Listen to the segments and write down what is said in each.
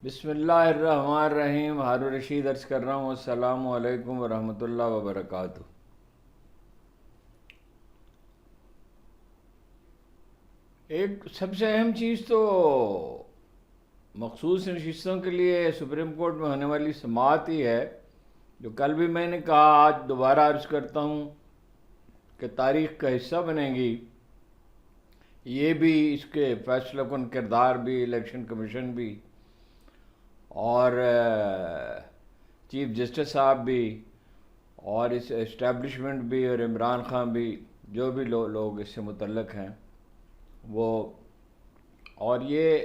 بسم اللہ الرحمن الرحیم۔ ہارون رشید عرض کر رہا ہوں، السلام علیکم ورحمۃ اللہ وبرکاتہ۔ ایک سب سے اہم چیز تو مخصوص نشستوں کے لیے سپریم کورٹ میں ہونے والی سماعت ہی ہے، جو کل بھی میں نے کہا، آج دوبارہ عرض کرتا ہوں کہ تاریخ کا حصہ بنے گی۔ یہ بھی اس کے فیصلہ کن کردار بھی، الیکشن کمیشن بھی اور چیف جسٹس صاحب بھی اور اس اسٹیبلشمنٹ بھی اور عمران خان بھی، جو بھی لوگ اس سے متعلق ہیں وہ، اور یہ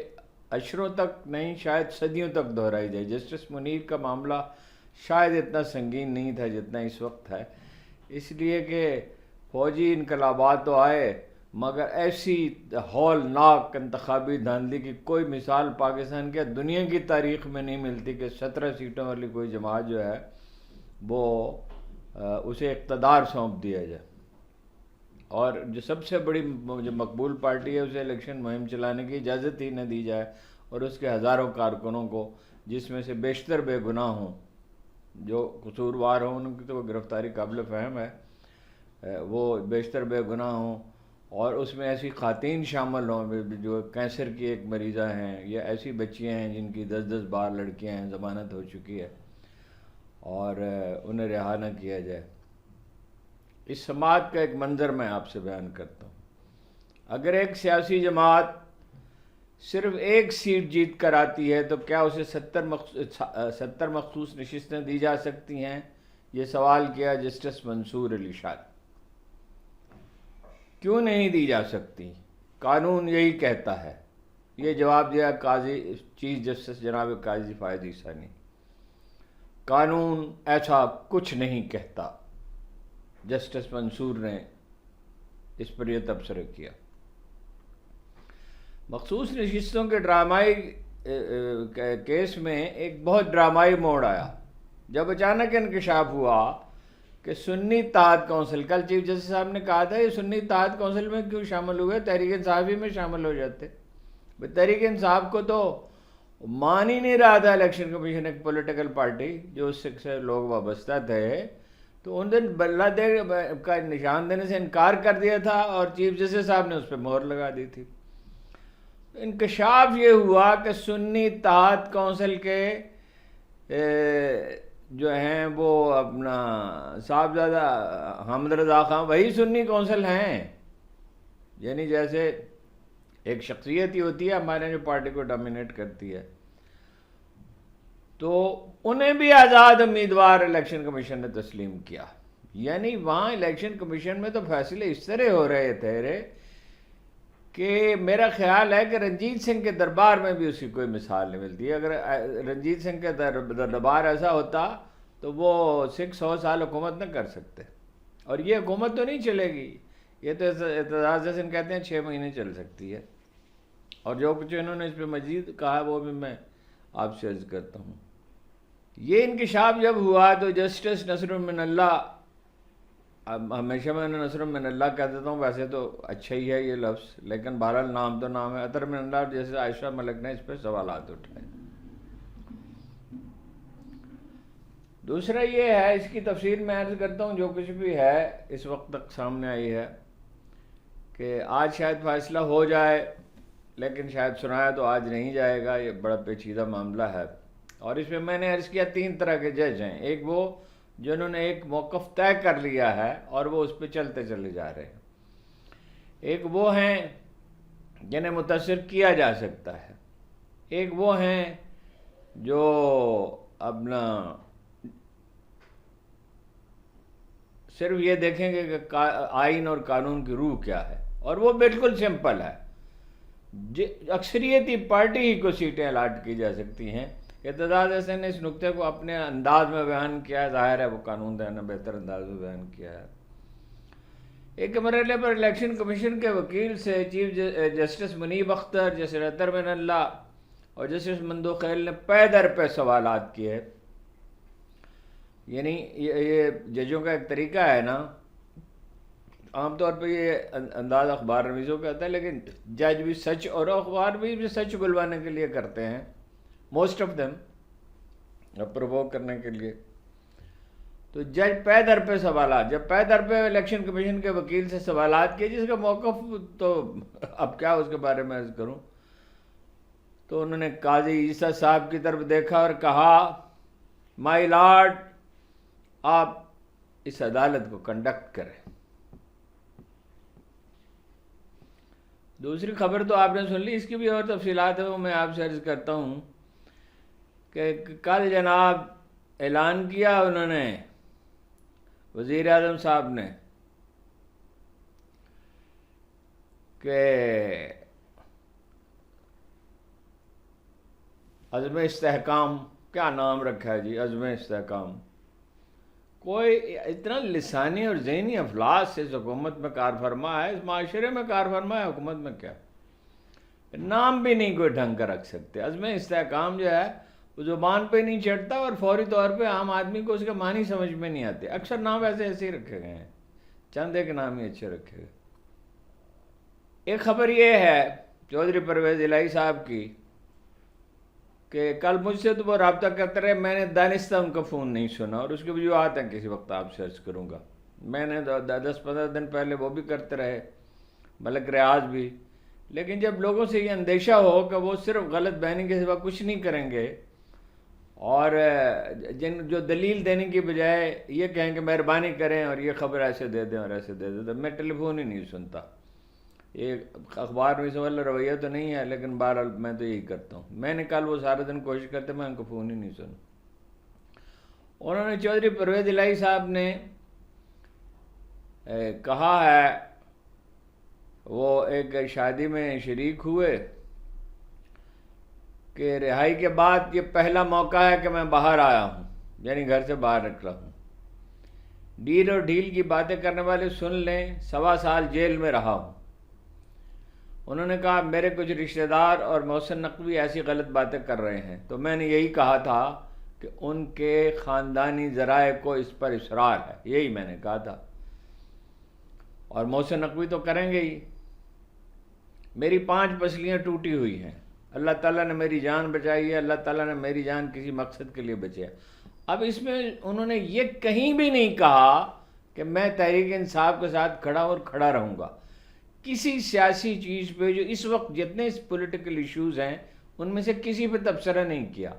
عشروں تک نہیں شاید صدیوں تک دہرائی جائے۔ جسٹس منیر کا معاملہ شاید اتنا سنگین نہیں تھا جتنا اس وقت ہے، اس لیے کہ فوجی انقلابات تو آئے مگر ایسی ہولناک انتخابی دھاندلی کی کوئی مثال پاکستان کے دنیا کی تاریخ میں نہیں ملتی کہ 17 سیٹوں والی کوئی جماعت جو ہے وہ اسے اقتدار سونپ دیا جائے، اور جو سب سے بڑی جو مقبول پارٹی ہے اسے الیکشن مہم چلانے کی اجازت ہی نہ دی جائے، اور اس کے ہزاروں کارکنوں کو، جس میں سے بیشتر بے گناہ ہوں، جو قصوروار ہوں ان کی تو گرفتاری قابل فہم ہے، وہ بیشتر بے گناہ ہوں، اور اس میں ایسی خواتین شامل ہوں جو کینسر کی ایک مریضہ ہیں، یا ایسی بچیاں ہیں جن کی 10 بار لڑکیاں ہیں، ضمانت ہو چکی ہے، اور انہیں رہا نہ کیا جائے۔ اس سماعت کا ایک منظر میں آپ سے بیان کرتا ہوں۔ اگر ایک سیاسی جماعت صرف ایک سیٹ جیت کر آتی ہے تو کیا اسے 70 مخصوص نشستیں دی جا سکتی ہیں؟ یہ سوال کیا جسٹس منصور علی شاہ۔ کیوں نہیں دی جا سکتی؟ قانون یہی کہتا ہے۔ یہ جواب دیا قاضی چیف جسٹس جناب قاضی فائز عیسیٰ نے۔ قانون ایسا کچھ نہیں کہتا۔ جسٹس منصور نے اس پر یہ تبصرہ کیا۔ مخصوص نشستوں کے ڈرامائی کیس میں ایک بہت ڈرامائی موڑ آیا جب اچانک انکشاف ہوا کہ سنی اتحاد کونسل، کل چیف جسٹس صاحب نے کہا تھا یہ سنی اتحاد کونسل میں کیوں شامل ہوئے، تحریک انصاف ہی میں شامل ہو جاتے۔ تحریک انصاف کو تو مان ہی نہیں رہا تھا الیکشن کمیشن ایک پولیٹیکل پارٹی، جو اس سے لوگ وابستہ تھے، تو ان دن بلہ دے کا نشان دینے سے انکار کر دیا تھا، اور چیف جسٹس صاحب نے اس پہ مہر لگا دی تھی۔ انکشاف یہ ہوا کہ سنی اتحاد کونسل کے جو ہیں وہ اپنا صاحبزادہ حامد رضا خان وہی سنی کونسل ہیں، یعنی جیسے ایک شخصیت ہی ہوتی ہے ہمارے جو پارٹی کو ڈومینیٹ کرتی ہے، تو انہیں بھی آزاد امیدوار الیکشن کمیشن نے تسلیم کیا۔ یعنی وہاں الیکشن کمیشن میں تو فیصلے اس طرح ہو رہے تھے کہ میرا خیال ہے کہ رنجیت سنگھ کے دربار میں بھی اس کی کوئی مثال نہیں ملتی۔ اگر رنجیت سنگھ کے دربار ایسا ہوتا تو وہ 100 سال حکومت نہ کر سکتے، اور یہ حکومت تو نہیں چلے گی، یہ تو اعتزاز حسن کہتے ہیں 6 مہینے چل سکتی ہے، اور جو کچھ انہوں نے اس پہ مزید کہا وہ بھی میں آپ سے عرض کرتا ہوں۔ یہ انکشاف جب ہوا تو جسٹس نصر من اللہ، ہمیشہ میں انہیں نصر من اللہ کہہ دیتا ہوں، ویسے تو اچھا ہی ہے یہ لفظ، لیکن بہرحال نام تو نام ہے، اطہر من اللہ جیسے عائشہ ملک نے اس پہ سوالات اٹھائے۔ دوسرا یہ ہے، اس کی تفصیل میں عرض کرتا ہوں، جو کچھ بھی ہے اس وقت تک سامنے آئی ہے، کہ آج شاید فیصلہ ہو جائے، لیکن شاید سنایا تو آج نہیں جائے گا، یہ بڑا پیچیدہ معاملہ ہے، اور اس میں نے عرض کیا 3 طرح کے جج ہیں۔ ایک وہ جنہوں نے ایک موقف طے کر لیا ہے اور وہ اس پہ چلتے چلے جا رہے ہیں، ایک وہ ہیں جنہیں متاثر کیا جا سکتا ہے، ایک وہ ہیں جو اپنا صرف یہ دیکھیں گے کہ آئین اور قانون کی روح کیا ہے، اور وہ بالکل سمپل ہے، اکثریتی پارٹی ہی کو سیٹیں الاٹ کی جا سکتی ہیں۔ اعتزاز حسن نے اس نقطے کو اپنے انداز میں بیان کیا ہے، ظاہر ہے وہ قانون دان نے بہتر انداز میں بیان کیا ہے۔ ایک مرحلے پر الیکشن کمیشن کے وکیل سے چیف جسٹس منیب اختر، جسٹس اطہر من اللہ اور جسٹس مندو خیل نے پے در پہ سوالات کیے۔ یعنی یہ ججوں کا ایک طریقہ ہے نا، عام طور پہ یہ انداز اخبار نویسوں کا ہوتا ہے، لیکن جج بھی سچ اور اخبار بھی سچ گلوانے کے لیے کرتے ہیں، موسٹ آف دیم پرووک کرنے کے لیے. تو جج پے در پہ سوالات، جب پے در پہ الیکشن کمیشن کے وکیل سے سوالات کیے، جس کا موقف تو اب کیا اس کے بارے میں عرض کروں. تو انہوں نے قاضی عیسیٰ صاحب کی طرف دیکھا اور کہا مائی لارڈ آپ اس عدالت کو کنڈکٹ کریں. دوسری خبر تو آپ نے سن لی، اس کی بھی اور تفصیلات ہیں وہ میں آپ سے عرض کرتا ہوں کہ کل جناب اعلان کیا انہوں نے وزیر اعظم صاحب نے کہ عزم استحکام، کیا نام رکھا ہے جی، عزم استحکام. کوئی اتنا لسانی اور ذہنی افلاس اس حکومت میں کار فرما ہے، اس معاشرے میں کار فرما ہے، حکومت میں کیا نام بھی نہیں کوئی ڈھنگ کا رکھ سکتے. عزم استحکام جو ہے وہ زبان پہ نہیں چڑھتا اور فوری طور پہ عام آدمی کو اس کے معنی سمجھ میں نہیں آتے. اکثر نام ایسے ہی رکھے گئے ہیں، چند ایک نام ہی اچھے رکھے گئے. ایک خبر یہ ہے چودھری پرویز الہی صاحب کی کہ کل مجھ سے تو وہ رابطہ کرتے رہے، میں نے دانستہ ان کا فون نہیں سنا، اور اس کی وجوہات ہیں کسی وقت آپ سرچ کروں گا. میں نے 10-15 دن پہلے وہ بھی کرتے رہے، ملک ریاض بھی. لیکن جب لوگوں سے یہ اندیشہ ہو کہ وہ صرف غلط بیانی کے سوا کچھ نہیں کریں گے اور جو دلیل دینے کی بجائے یہ کہیں کہ مہربانی کریں اور یہ خبر ایسے دے دیں اور ایسے دے دیں، تو میں ٹیلی فون ہی نہیں سنتا. یہ اخبار میں سے والا رویہ تو نہیں ہے، لیکن بہرحال میں تو یہی کرتا ہوں. میں نے کل وہ سارے دن کوشش کرتے میں ان کو فون ہی نہیں سنا. انہوں نے چودھری پرویز الہی صاحب نے کہا ہے، وہ ایک شادی میں شریک ہوئے کہ رہائی کے بعد یہ پہلا موقع ہے کہ میں باہر آیا ہوں، یعنی گھر سے باہر نکلا ہوں. ڈیل اور ڈھیل کی باتیں کرنے والے سن لیں، 1.25 سال جیل میں رہا ہوں. انہوں نے کہا میرے کچھ رشتہ دار اور محسن نقوی ایسی غلط باتیں کر رہے ہیں، تو میں نے یہی کہا تھا کہ ان کے خاندانی ذرائع کو اس پر اصرار ہے، یہی میں نے کہا تھا، اور محسن نقوی تو کریں گے ہی. میری 5 پسلیاں ٹوٹی ہوئی ہیں، اللہ تعالیٰ نے میری جان بچائی ہے، اللہ تعالیٰ نے میری جان کسی مقصد کے لیے بچائی. اب اس میں انہوں نے یہ کہیں بھی نہیں کہا کہ میں تحریک انصاف کے ساتھ کھڑا اور کھڑا رہوں گا. کسی سیاسی چیز پہ جو اس وقت جتنے پولیٹیکل ایشوز ہیں ان میں سے کسی پہ تبصرہ نہیں کیا،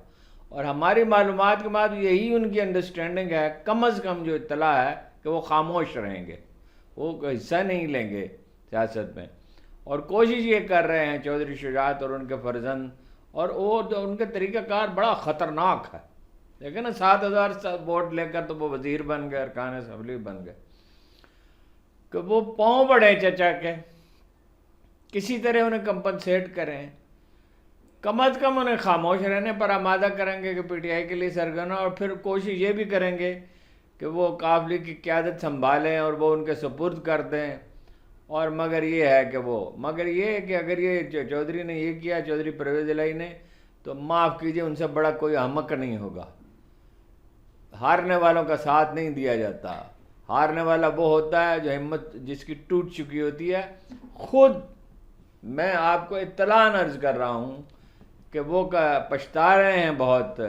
اور ہماری معلومات کے بعد یہی ان کی انڈرسٹینڈنگ ہے، کم از کم جو اطلاع ہے کہ وہ خاموش رہیں گے، وہ حصہ نہیں لیں گے سیاست میں. اور کوشش یہ کر رہے ہیں چودھری شجاعت اور ان کے فرزند، اور وہ ان کے طریقہ کار بڑا خطرناک ہے. دیکھیں نا 7,000 ووٹ لے کر تو وہ وزیر بن گئے، ارکان اسمبلی بن گئے، کہ وہ پاؤں بڑے چچا کے کسی طرح انہیں کمپنسیٹ کریں، کم از کم انہیں خاموش رہنے پر آمادہ کریں گے کہ پی ٹی آئی کے لیے سرگنا، اور پھر کوشش یہ بھی کریں گے کہ وہ قافلے کی قیادت سنبھالیں اور وہ ان کے سپرد کر دیں. اور مگر یہ ہے کہ اگر یہ چودھری نے یہ کیا، چودھری پرویز الہی نے، تو معاف کیجئے ان سے بڑا کوئی احمق نہیں ہوگا. ہارنے والوں کا ساتھ نہیں دیا جاتا، ہارنے والا وہ ہوتا ہے جو ہمت جس کی ٹوٹ چکی ہوتی ہے. خود میں آپ کو اطلاع عرض کر رہا ہوں کہ وہ پچھتا رہے ہیں بہت.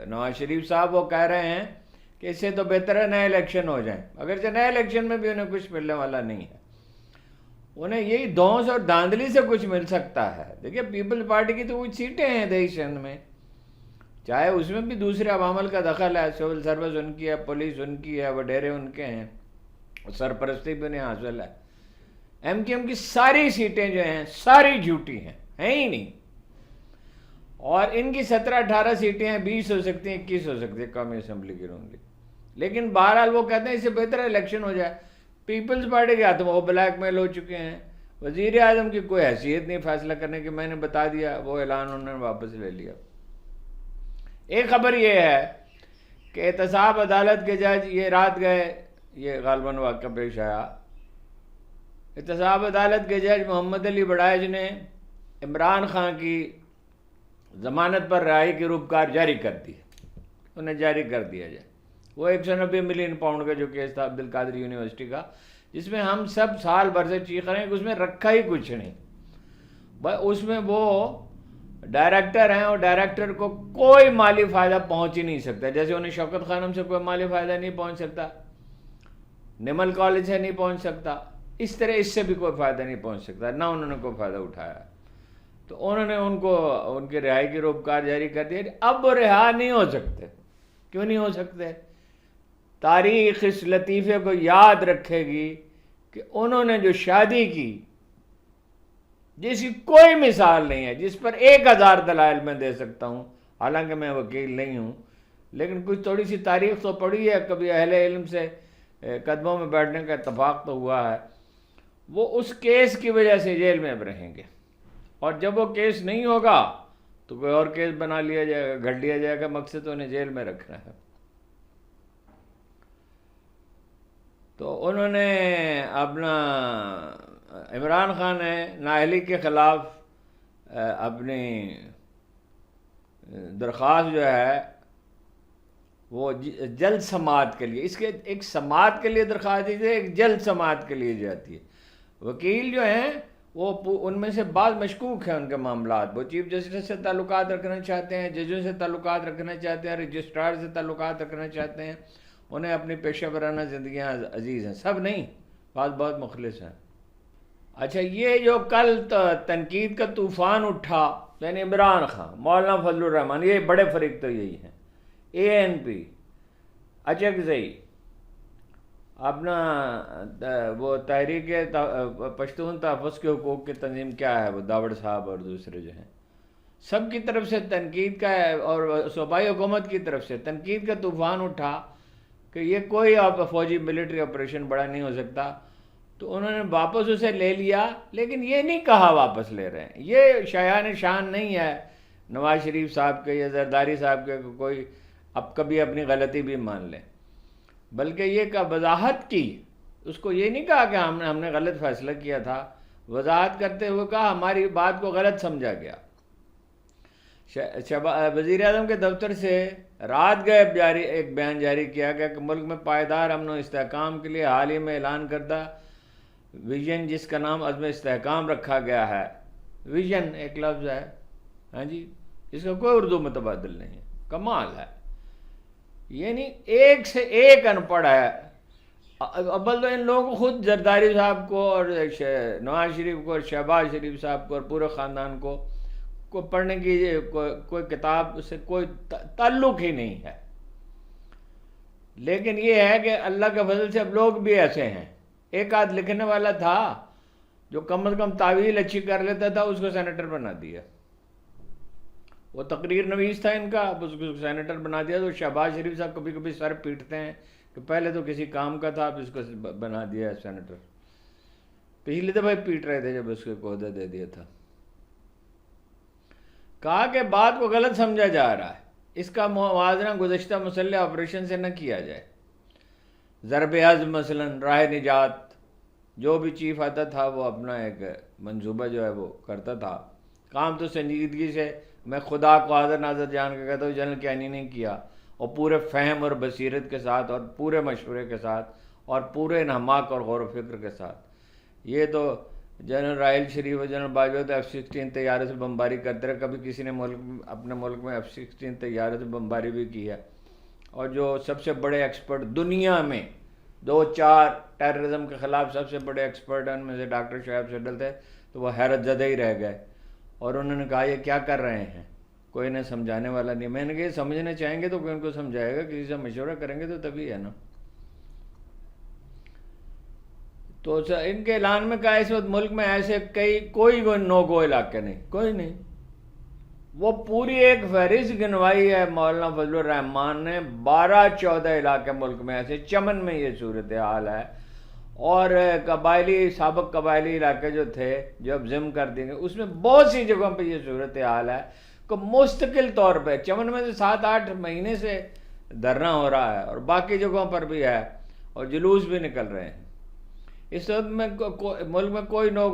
نواز شریف صاحب وہ کہہ رہے ہیں کہ اس سے تو بہتر ہے نئے الیکشن ہو جائیں، اگرچہ نئے الیکشن میں بھی انہیں کچھ ملنے والا نہیں ہے. انہیں یہی دھونس اور دھاندلی سے کچھ مل سکتا ہے. دیکھیے پیپلز پارٹی کی تو کچھ سیٹیں ہیں دیہی سندھ میں، چاہے اس میں بھی دوسرے عوامل کا دخل ہے، سول سروس ان کی ہے، پولیس ان کی ہے، وڈیرے ان کے ہیں، سرپرستی بھی انہیں حاصل ہے. ایم کیو ایم کی ساری سیٹیں جو ہیں ساری جھوٹی ہیں ہی نہیں، اور ان کی 17-18 سیٹیں ہیں، 20 ہو سکتی ہیں، 21 ہو سکتی ہیں قومی اسمبلی کی رونگی. لیکن بہرحال وہ کہتے ہیں اس سے بہتر الیکشن ہو جائے. پیپلز پارٹی کے ہاتھ میں وہ بلیک میل ہو چکے ہیں. وزیر اعظم کی کوئی حیثیت نہیں فیصلہ کرنے کی، میں نے بتا دیا، وہ اعلان انہوں نے واپس لے لیا. ایک خبر یہ ہے کہ احتساب عدالت کے جج یہ رات گئے، یہ غالباً واقعہ پیش آیا. احتساب عدالت کے جج محمد علی بڑائج نے عمران خان کی ضمانت پر رہائی کی روپکار جاری کر دی، انہیں جاری کر دیا جائے. وہ 190 ملین پاؤنڈ کا جو کیس تھا عبد القادر یونیورسٹی کا، جس میں ہم سب سال بھر سے چیخ رہے ہیں کہ اس میں رکھا ہی کچھ نہیں. اس میں وہ ڈائریکٹر ہیں اور ڈائریکٹر کو کوئی مالی فائدہ پہنچ ہی نہیں سکتا، جیسے انہیں شوکت خانم سے کوئی مالی فائدہ نہیں پہنچ سکتا، نمل کالج سے نہیں پہنچ سکتا، اس طرح اس سے بھی کوئی فائدہ نہیں پہنچ سکتا، نہ انہوں نے کوئی فائدہ اٹھایا۔ تو انہوں نے ان کو ان کی رہائی کی روپکار جاری کر دیا۔ اب وہ رہا نہیں ہو سکتے۔ کیوں نہیں ہو سکتے؟ تاریخ اس لطیفے کو یاد رکھے گی کہ انہوں نے جو شادی کی، جس کی کوئی مثال نہیں ہے، جس پر 1000 دلائل میں دے سکتا ہوں، حالانکہ میں وکیل نہیں ہوں، لیکن کچھ تھوڑی سی تاریخ تو پڑھی ہے، کبھی اہل علم سے قدموں میں بیٹھنے کا اتفاق تو ہوا ہے، وہ اس کیس کی وجہ سے جیل میں اب رہیں گے، اور جب وہ کیس نہیں ہوگا تو کوئی اور کیس بنا لیا جائے گا، گھڑ لیا جائے گا، مقصد تو انہیں جیل میں رکھنا ہے۔ تو انہوں نے اپنا عمران خان ہے نااہلی کے خلاف اپنی درخواست جو ہے وہ جلد سماعت کے لیے، اس کے ایک سماعت کے لیے درخواست دی جائے، ایک جلد سماعت کے لیے جاتی ہے۔ وکیل جو ہیں وہ ان میں سے بعض مشکوک ہیں ان کے معاملات، وہ چیف جسٹس سے تعلقات رکھنا چاہتے ہیں، ججوں سے تعلقات رکھنا چاہتے ہیں، رجسٹرار سے تعلقات رکھنا چاہتے ہیں، انہیں اپنی پیشہ ورانہ زندگیاں عزیز ہیں، سب نہیں، بعض بہت مخلص ہیں۔ اچھا، یہ جو کل تنقید کا طوفان اٹھا، یعنی عمران خان، مولانا فضل الرحمان، یہ بڑے فریق تو یہی ہیں، ANP، اچکزئی، اپنا وہ تحریک پشتون تحفظ کے حقوق کی تنظیم کیا ہے، وہ داوڑ صاحب اور دوسرے جو ہیں، سب کی طرف سے تنقید کا ہے، اور صوبائی حکومت کی طرف سے تنقید کا طوفان اٹھا کہ یہ کوئی فوجی ملٹری آپریشن بڑا نہیں ہو سکتا، تو انہوں نے واپس اسے لے لیا، لیکن یہ نہیں کہا واپس لے رہے ہیں، یہ شایان شان نہیں ہے نواز شریف صاحب کے یا زرداری صاحب کے کوئی اب کبھی اپنی غلطی بھی مان لیں، بلکہ یہ وضاحت کی، اس کو یہ نہیں کہا کہ ہم نے غلط فیصلہ کیا تھا، وضاحت کرتے ہوئے کہا ہماری بات کو غلط سمجھا گیا۔ وزیر اعظم کے دفتر سے رات گئے ایک بیان جاری کیا گیا کہ ملک میں پائیدار امن و استحکام کے لیے حال ہی میں اعلان کردہ ویژن، جس کا نام عزم استحکام رکھا گیا ہے، ویژن ایک لفظ ہے، ہاں جی، اس کا کوئی اردو متبادل نہیں ہے، کمال ہے، یعنی ایک سے ایک ان پڑھ ہے۔ اول تو ان لوگوں کو خود زرداری صاحب کو اور نواز شریف کو اور شہباز شریف صاحب کو اور پورے خاندان کو پڑھنے کی کوئی کتاب سے کوئی تعلق ہی نہیں ہے، لیکن یہ ہے کہ اللہ کے فضل سے اب لوگ بھی ایسے ہیں۔ ایک آدھ لکھنے والا تھا جو کم از کم تعویل اچھی کر لیتا تھا، اس کو سینیٹر بنا دیا، وہ تقریر نویس تھا ان کا، اب اس کو سینیٹر بنا دیا۔ تو شہباز شریف صاحب کبھی کبھی سر پیٹتے ہیں کہ پہلے تو کسی کام کا تھا، اب اس کو بنا دیا سینیٹر، پچھلی دفعہ پیٹ رہے تھے جب اس کو عہدہ دے دیا تھا۔ کہا کہ بات کو غلط سمجھا جا رہا ہے، اس کا موازنہ گزشتہ مسلح آپریشن سے نہ کیا جائے۔ ضرب عزم مثلا راہ نجات، جو بھی چیف آتا تھا وہ اپنا ایک منصوبہ جو ہے وہ کرتا تھا، کام تو سنجیدگی سے، میں خدا کو حاضر ناظر جان کے کہتا ہوں، جنرل کیانی نے کیا، اور پورے فہم اور بصیرت کے ساتھ اور پورے مشورے کے ساتھ اور پورے انہماک اور غور و فکر کے ساتھ۔ یہ تو جنرل راحیل شریف اور جنرل باجوہ تو F-16 طیارے سے بمباری کرتے رہے، کبھی کسی نے اپنے ملک میں F-16 طیارے سے بمباری بھی کی ہے، اور جو سب سے بڑے ایکسپرٹ دنیا میں 2-4 ٹیررزم کے خلاف سب سے بڑے ایکسپرٹ ہیں، ان میں سے ڈاکٹر شعیب سڈل تھے، تو وہ حیرت زدہ ہی رہ گئے، اور انہوں نے کہا یہ کیا کر رہے ہیں، کوئی انہیں سمجھانے والا نہیں۔ میں نے کہا یہ سمجھنا چاہیں گے تو کوئی ان کو سمجھائے گا، کسی سے مشورہ کریں گے تو تبھی ہے نا۔ تو ان کے اعلان میں کہا اس وقت ملک میں ایسے کوئی نو گو علاقے نہیں، کوئی نہیں۔ وہ پوری ایک فہرست گنوائی ہے مولانا فضل الرحمان نے، 12-14 علاقے ملک میں ایسے، چمن میں یہ صورتحال ہے، اور سابق قبائلی علاقے جو تھے جو اب ضم کر دیں گے، اس میں بہت سی جگہوں پہ یہ صورتحال ہے کہ مستقل طور پہ چمن میں سے 7-8 مہینے سے دھرنا ہو رہا ہے، اور باقی جگہوں پر بھی ہے، اور جلوس بھی نکل رہے ہیں۔ اس وقت میں ملک میں کوئی نو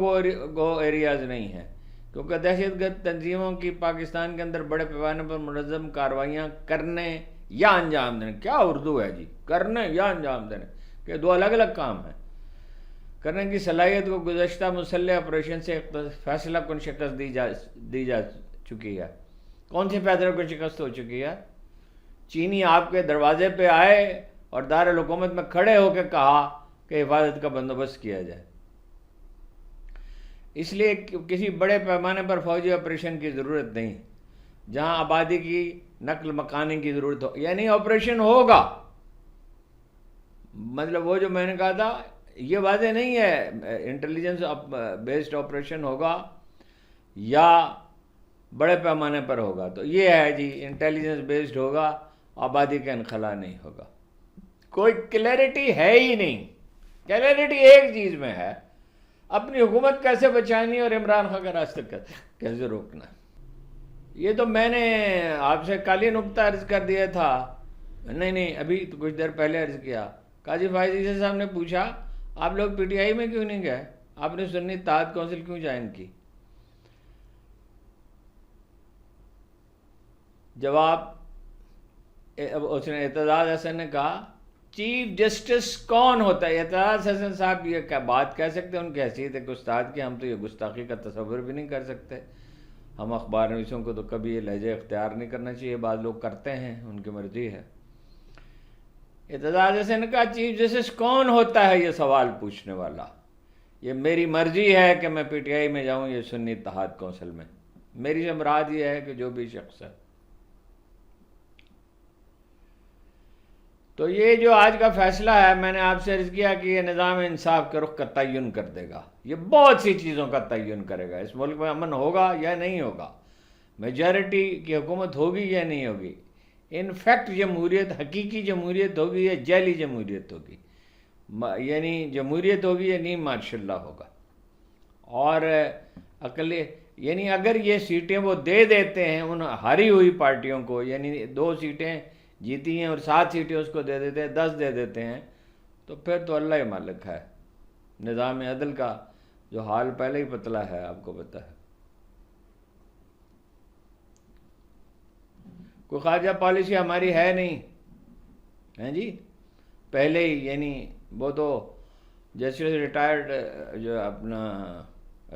گو ایریاز نہیں ہیں، کیونکہ دہشت گرد تنظیموں کی پاکستان کے اندر بڑے پیمانے پر منظم کارروائیاں کرنے یا انجام دینے، کیا اردو ہے جی، کرنے یا انجام دینے، کہ دو الگ الگ کام ہیں، کی صلاحیت کو گزشتہ مسلح آپریشن سے فیصلہ کن شکست دی چکی ہے؟ کون سی فیصلوں کو شکست ہو چکی ہے؟ چینی آپ کے دروازے پہ آئے اور دارالحکومت میں کھڑے ہو کے کہا کہ حفاظت کا بندوبست کیا جائے. اس لیے کسی بڑے پیمانے پر فوجی آپریشن کی ضرورت نہیں. جہاں آبادی کی نقل مکانی کی ضرورت ہو، یعنی آپریشن ہوگا. مطلب وہ جو میں نے کہا تھا یہ واضح نہیں ہے انٹیلیجنس بیسڈ آپریشن ہوگا یا بڑے پیمانے پر ہوگا. تو یہ ہے جی انٹیلیجنس بیسڈ ہوگا، آبادی کا انخلا نہیں ہوگا. کوئی کلیئرٹی ہے ہی نہیں. کلیئرٹی ایک چیز میں ہے، اپنی حکومت کیسے بچانی اور عمران خان کا راستہ کیسے روکنا. یہ تو میں نے آپ سے کل ہی نکتہ عرض کر دیا تھا، نہیں ابھی تو کچھ دیر پہلے عرض کیا. قاضی فائز عیسی صاحب نے پوچھا آپ لوگ پی ٹی آئی میں کیوں نہیں گئے، آپ نے سنی اتحاد کونسل کیوں جوائن کی؟ جواب اس نے اعتزاز حسن نے کہا چیف جسٹس کون ہوتا ہے؟ اعتزاز حسن صاحب یہ کیا بات کہہ سکتے ہیں؟ ان کی حیثیت ایک استاد کی ہم تو یہ گستاخی کا تصور بھی نہیں کر سکتے. ہم اخبار نویسوں کو تو کبھی یہ لہجہ اختیار نہیں کرنا چاہیے، بعض لوگ کرتے ہیں، ان کی مرضی ہے. اعتزاز حسن نے کہا چیف جسٹس کون ہوتا ہے یہ سوال پوچھنے والا؟ یہ میری مرضی ہے کہ میں پی ٹی آئی میں جاؤں یا سنی اتحاد کونسل میں. میری سے مراد یہ ہے کہ جو بھی شخص ہے. تو یہ جو آج کا فیصلہ ہے میں نے آپ سے عرض کیا کہ یہ نظام انصاف کے رخ کا تعین کر دے گا. یہ بہت سی چیزوں کا تعین کرے گا. اس ملک میں امن ہوگا یا نہیں ہوگا، میجارٹی کی حکومت ہوگی یا نہیں ہوگی، انفیکٹ جمہوریت حقیقی جمہوریت ہوگی یا جعلی جمہوریت ہوگی، یعنی جمہوریت ہوگی یا نہیں مارشاء اللہ ہوگا. اور یعنی اگر یہ سیٹیں وہ دے دیتے ہیں ان ہاری ہوئی پارٹیوں کو، یعنی 2 سیٹیں جیتی ہیں اور 7 سیٹیں اس کو دے دیتے ہیں، 10 دے دیتے ہیں، تو پھر تو اللہ ہی مالک ہے. نظام عدل کا جو حال پہلے ہی پتلا ہے، آپ کو پتہ ہے. کوئی خارجہ پالیسی ہماری ہے نہیں ہیں جی. پہلے ہی یعنی وہ تو جیسے ریٹائرڈ جو اپنا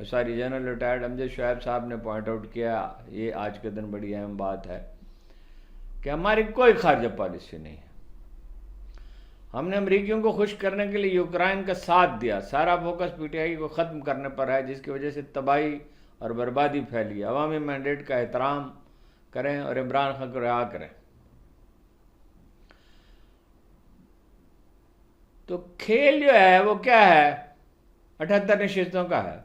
جنرل ریٹائرڈ امجد شعیب صاحب نے پوائنٹ آؤٹ کیا، یہ آج کے دن بڑی اہم بات ہے کہ ہماری کوئی خارجہ پالیسی نہیں ہے. ہم نے امریکیوں کو خوش کرنے کے لیے یوکرائن کا ساتھ دیا. سارا فوکس پی ٹی آئی کو ختم کرنے پر ہے، جس کی وجہ سے تباہی اور بربادی پھیلی. عوامی مینڈیٹ کا احترام کریں اور عمران خان کو رہا کریں. تو کھیل جو ہے وہ کیا ہے؟ 78 نشستوں کا ہے،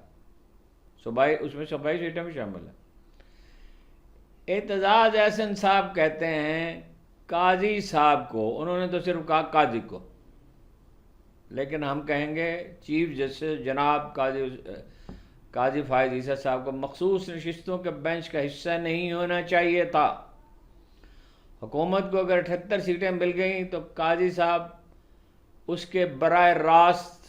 اس میں 27 سیٹیں بھی شامل ہیں. اعتزاز احسن صاحب کہتے ہیں قاضی صاحب کو، انہوں نے تو صرف کہا قاضی کو، لیکن ہم کہیں گے چیف جسٹس جناب قاضی فائز عیسی صاحب کو مخصوص نشستوں کے بینچ کا حصہ نہیں ہونا چاہیے تھا. حکومت کو اگر 78 سیٹیں مل گئیں تو قاضی صاحب اس کے براہ راست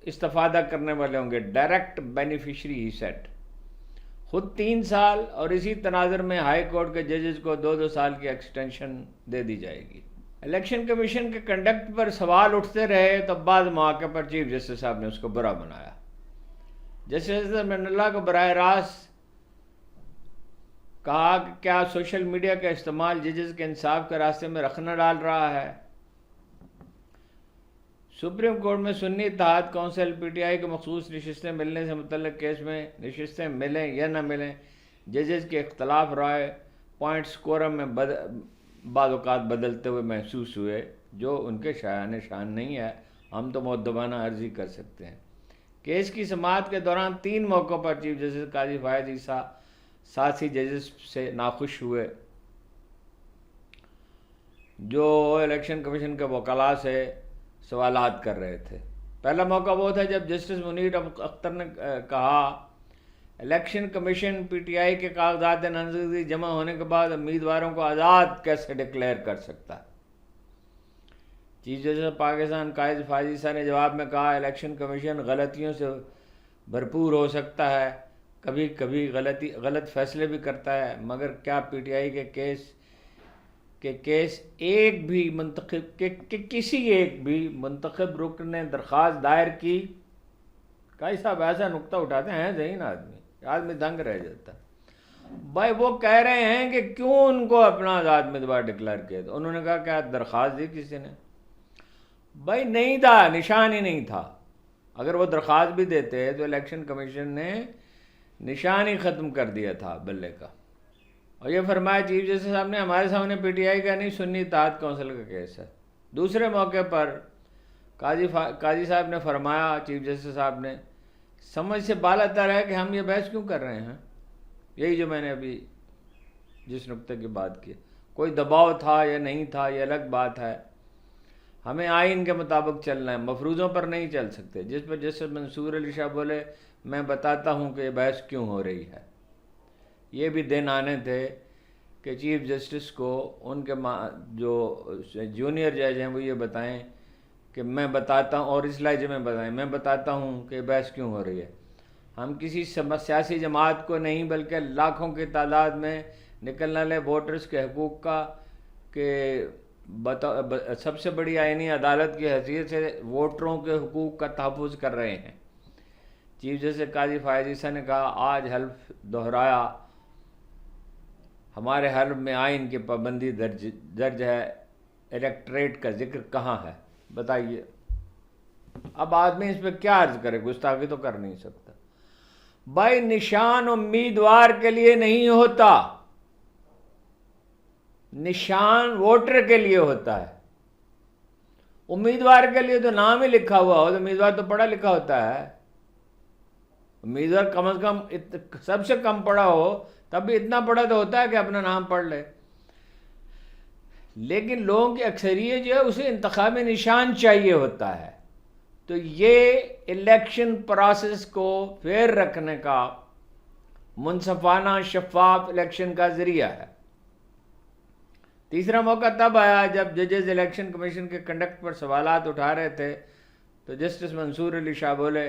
استفادہ کرنے والے ہوں گے، ڈائریکٹ بینیفیشری ہی سیٹ. خود 3 سال اور اسی تناظر میں ہائی کورٹ کے ججز کو 2 سال کی ایکسٹینشن دے دی جائے گی. الیکشن کمیشن کے کنڈکٹ پر سوال اٹھتے رہے تو بعض مواقع پر چیف جسٹس صاحب نے اس کو برا بنایا. جسٹس من اللہ کو براہ راست کہا کہ کیا سوشل میڈیا کا استعمال ججز کے انصاف کے راستے میں رخنہ ڈال رہا ہے. سپریم کورٹ میں سنی اتحاد کونسل پی ٹی آئی کو مخصوص نشستیں ملنے سے متعلق کیس میں نشستیں ملیں یا نہ ملیں، ججز کے اختلاف رائے پوائنٹس کورم میں بعض اوقات بدلتے ہوئے محسوس ہوئے، جو ان کے شایان شان نہیں ہے. ہم تو مؤدبانہ عرضی کر سکتے ہیں. کیس کی سماعت کے دوران 3 موقعوں پر چیف جسٹس قاضی فائز عیسی ساتھی ججز سے ناخوش ہوئے جو الیکشن کمیشن کے وکلاء سے سوالات کر رہے تھے. پہلا موقع وہ تھا جب جسٹس منیر اختر نے کہا election commission P T I کے کاغذات نامزدگی جمع ہونے کے بعد امیدواروں کو آزاد کیسے ڈکلیئر کر سکتا ہے. چیف جسٹس پاکستان قاضی فائز عیسی نے جواب میں کہا الیکشن کمیشن غلطیوں سے بھرپور ہو سکتا ہے، کبھی کبھی غلط فیصلے بھی کرتا ہے، مگر کیا پی ٹی آئی کے کیس ایک بھی کسی ایک بھی منتخب رکن نے درخواست دائر کی؟ قاضی صاحب ایسا نقطہ اٹھاتے ہیں ذہین آدمی دنگ رہ جاتا ہے. بھائی وہ کہہ رہے ہیں کہ کیوں ان کو اپنا آزاد امیدوار ڈکلیئر کیا، تو انہوں نے کہا کہ درخواست دی کسی نے؟ بھائی نہیں تھا، نشان ہی نہیں تھا۔ اگر وہ درخواست بھی دیتے تو الیکشن کمیشن نے نشان ہی ختم کر دیا تھا بلے کا۔ اور یہ فرمایا چیف جسٹس صاحب نے ہمارے سامنے پی ٹی آئی کا نہیں، سنی اتحاد کونسل کا کیس ہے۔ دوسرے موقع پر قاضی صاحب نے فرمایا، چیف جسٹس صاحب نے، سمجھ سے بالا تر ہے کہ ہم یہ بحث کیوں کر رہے ہیں۔ یہی جو میں نے ابھی جس نقطے کی بات کی، کوئی دباؤ تھا یا نہیں تھا یہ الگ بات ہے، ہمیں آئین کے مطابق چلنا ہے، مفروضوں پر نہیں چل سکتے۔ جس پر جسٹس منصور علی شاہ بولے میں بتاتا ہوں کہ یہ بحث کیوں ہو رہی ہے۔ یہ بھی دن آنے تھے کہ چیف جسٹس کو ان کے جو جونیئر جج ہیں وہ یہ بتائیں کہ میں بتاتا ہوں، اور اس لہجے میں بتائیں میں بتاتا ہوں کہ بحث کیوں ہو رہی ہے۔ ہم کسی سیاسی جماعت کو نہیں بلکہ لاکھوں کی تعداد میں نکلنے والے ووٹرز کے حقوق کا کہ سب سے بڑی آئینی عدالت کی حیثیت سے ووٹروں کے حقوق کا تحفظ کر رہے ہیں۔ چیف جسٹس قاضی فائز عیسیٰ نے کہا، آج حلف دہرایا، ہمارے حلف میں آئین کی پابندی درج ہے، الیکٹریٹ کا ذکر کہاں ہے؟ بتائیے۔ اب آدمی اس پہ کیا عرض کرے، گستاخی تو کر نہیں سکتا۔ بھائی نشان امیدوار کے لیے نہیں ہوتا، نشان ووٹر کے لیے ہوتا ہے۔ امیدوار کے لیے تو نام ہی لکھا ہوا ہو، تو امیدوار تو پڑھا لکھا ہوتا ہے۔ امیدوار کم از کم سب سے کم پڑھا ہو تب بھی اتنا پڑھا تو ہوتا ہے کہ اپنا نام پڑھ لے۔ لیکن لوگوں کی اکثریت جو ہے اسے انتخابی نشان چاہیے ہوتا ہے۔ تو یہ الیکشن پروسیس کو فیئر رکھنے کا، منصفانہ شفاف الیکشن کا ذریعہ ہے۔ تیسرا موقع تب آیا جب ججز الیکشن کمیشن کے کنڈکٹ پر سوالات اٹھا رہے تھے، تو جسٹس منصور علی شاہ بولے،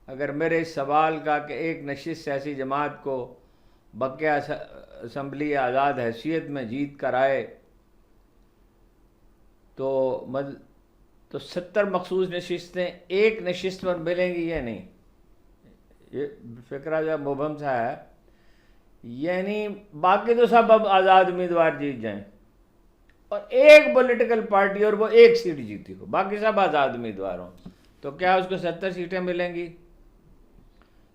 اگر میرے اس سوال کا کہ ایک نشست سیاسی جماعت کو بقیہ اسمبلی آزاد حیثیت میں جیت کر آئے تو 70 مخصوص نشستیں ایک نشست پر ملیں گی، یہ نہیں، یہ فکرہ جو مبہم سا ہے، یعنی باقی تو سب اب آزاد امیدوار جیت جائیں اور ایک پولیٹیکل پارٹی اور وہ ایک سیٹ جیتی ہو، باقی سب آزاد امیدوار ہوں، تو کیا اس کو 70 سیٹیں ملیں گی؟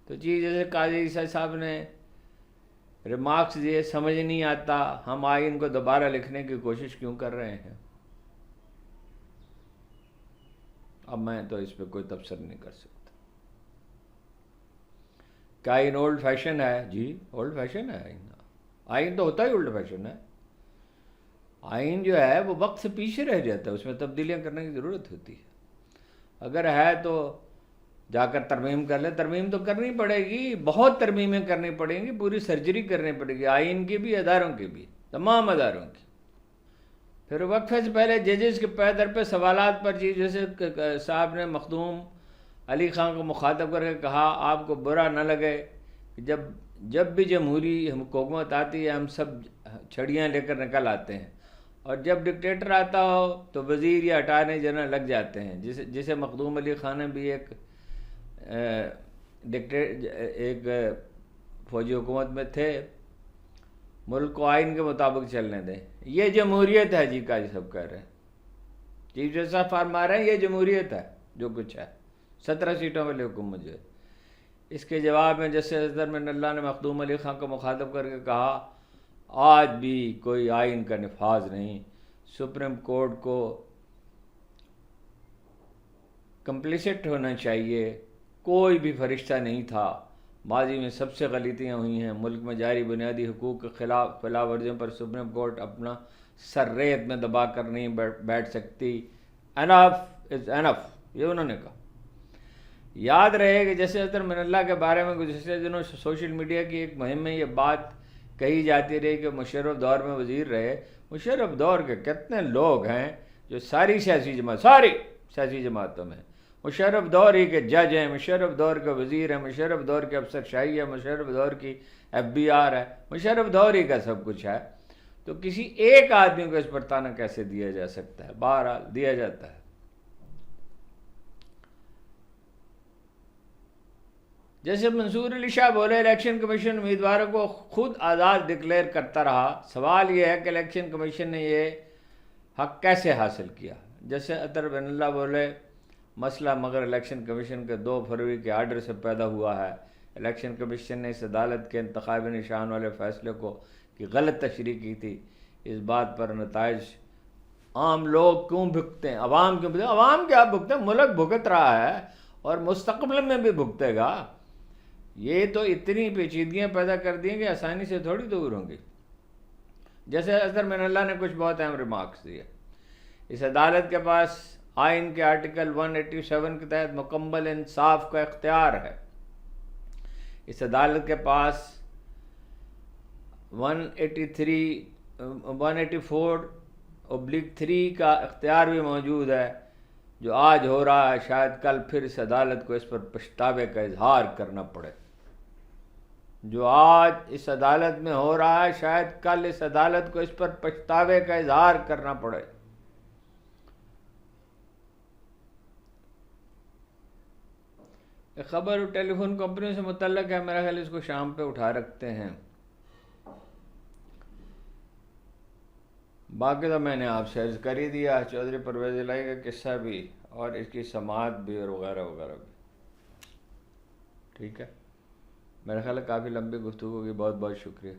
تو جیسے قاضی عیسیٰ صاحب نے ریمارکس دیے، سمجھ نہیں آتا ہم آئین کو دوبارہ لکھنے کی کوشش کیوں کر رہے ہیں۔ اب میں تو اس پہ کوئی تبصرہ نہیں کر سکتا۔ کیا آئین اولڈ فیشن ہے؟ جی اولڈ فیشن ہے آئین۔ آئین تو ہوتا ہی اولڈ فیشن ہے۔ آئین جو ہے وہ وقت سے پیچھے رہ جاتا ہے، اس میں تبدیلیاں کرنے کی ضرورت ہوتی ہے۔ اگر ہے تو جا کر ترمیم کر لے، ترمیم تو کرنی پڑے گی، بہت ترمیمیں کرنی پڑیں گی، پوری سرجری کرنی پڑے گی، آئین کی بھی، اداروں کی بھی، تمام اداروں کی۔ پھر وقفے سے پہلے ججز کے پیدر پہ سوالات پر چیف جسٹس صاحب نے مخدوم علی خان کو مخاطب کر کے کہا، آپ کو برا نہ لگے کہ جب بھی جمہوری حکومت آتی ہے ہم سب چھڑیاں لے کر نکل آتے ہیں، اور جب ڈکٹیٹر آتا ہو تو وزیر یا اٹارنی جنرل لگ جاتے ہیں، جسے مخدوم علی خان نے بھی ایک فوجی حکومت میں تھے، ملک کو آئین کے مطابق چلنے دیں، یہ جمہوریت ہے جی۔ قاضی صاحب کہہ رہے ہیں، چیف جسٹس صاحب فرما رہے ہیں یہ جمہوریت ہے جو کچھ ہے، 17 سیٹوں والی حکومت جو ہے۔ اس کے جواب میں جسٹس اظہر من اللہ نے مخدوم علی خان کو مخاطب کر کے کہا، آج بھی کوئی آئین کا نفاذ نہیں، سپریم کورٹ کو کمپلیسٹ ہونا چاہیے، کوئی بھی فرشتہ نہیں تھا، ماضی میں سب سے غلطیاں ہوئی ہیں، ملک میں جاری بنیادی حقوق کے خلاف ورزیوں پر سپریم کورٹ اپنا سر ریت میں دبا کر نہیں بیٹھ سکتی، انف از انف، یہ انہوں نے کہا۔ یاد رہے کہ جیسے اظہر من اللہ کے بارے میں گزشتہ دنوں سوشل میڈیا کی ایک مہم میں یہ بات کہی جاتی رہی کہ مشرف دور میں وزیر رہے۔ مشرف دور کے کتنے لوگ ہیں جو ساری سیاسی جماعتوں میں، مشرف دور ہی کے جج ہیں، مشرف دور کے وزیر ہیں، مشرف دور کے افسر شاہی ہے، مشرف دور کی FBR ہے، مشرف دور ہی کا سب کچھ ہے، تو کسی ایک آدمی کو اس پر تانا کیسے دیا جا سکتا ہے؟ بہرحال دیا جاتا ہے۔ جیسے منصور علی شاہ بولے الیکشن کمیشن امیدواروں کو خود آزاد ڈکلیئر کرتا رہا، سوال یہ ہے کہ الیکشن کمیشن نے یہ حق کیسے حاصل کیا؟ جیسے اطہر بن اللہ بولے مسئلہ مگر الیکشن کمیشن کے 2 فروری کے آرڈر سے پیدا ہوا ہے، الیکشن کمیشن نے اس عدالت کے انتخابی نشان والے فیصلے کی غلط تشریح کی تھی، اس بات پر نتائج عام لوگ کیوں بھگتے ہیں؟ عوام کیوں بھگتے ہیں؟ عوام کیا بھگتے ہیں؟ ملک بھگت رہا ہے اور مستقبل میں بھی بھگتے گا۔ یہ تو اتنی پیچیدگیاں پیدا کر دی ہیں کہ آسانی سے تھوڑی دور ہوں گی۔ جیسے اطہر بن اللہ نے کچھ بہت اہم ریمارکس دیے، اس عدالت کے پاس آئین کے آرٹیکل 187 کے تحت مکمل انصاف کا اختیار ہے، اس عدالت کے پاس 184/3 کا اختیار بھی موجود ہے، جو آج ہو رہا ہے شاید کل پھر اس عدالت کو اس پر پچھتاوے کا اظہار کرنا پڑے۔ جو آج اس عدالت میں ہو رہا ہے شاید کل اس عدالت کو اس پر پچھتاوے کا اظہار کرنا پڑے۔ ایک خبر ٹیلی فون کمپنی سے متعلق ہے، میرا خیال اس کو شام پہ اٹھا رکھتے ہیں۔ باقی تو میں نے آپ سے عرض کر ہی دیا، چودھری پرویز الہی کا قصہ بھی اور اس کی سماعت بھی اور وغیرہ وغیرہ بھی۔ ٹھیک ہے، میرا خیال ہے کافی لمبی گفتگو کی، بہت بہت شکریہ۔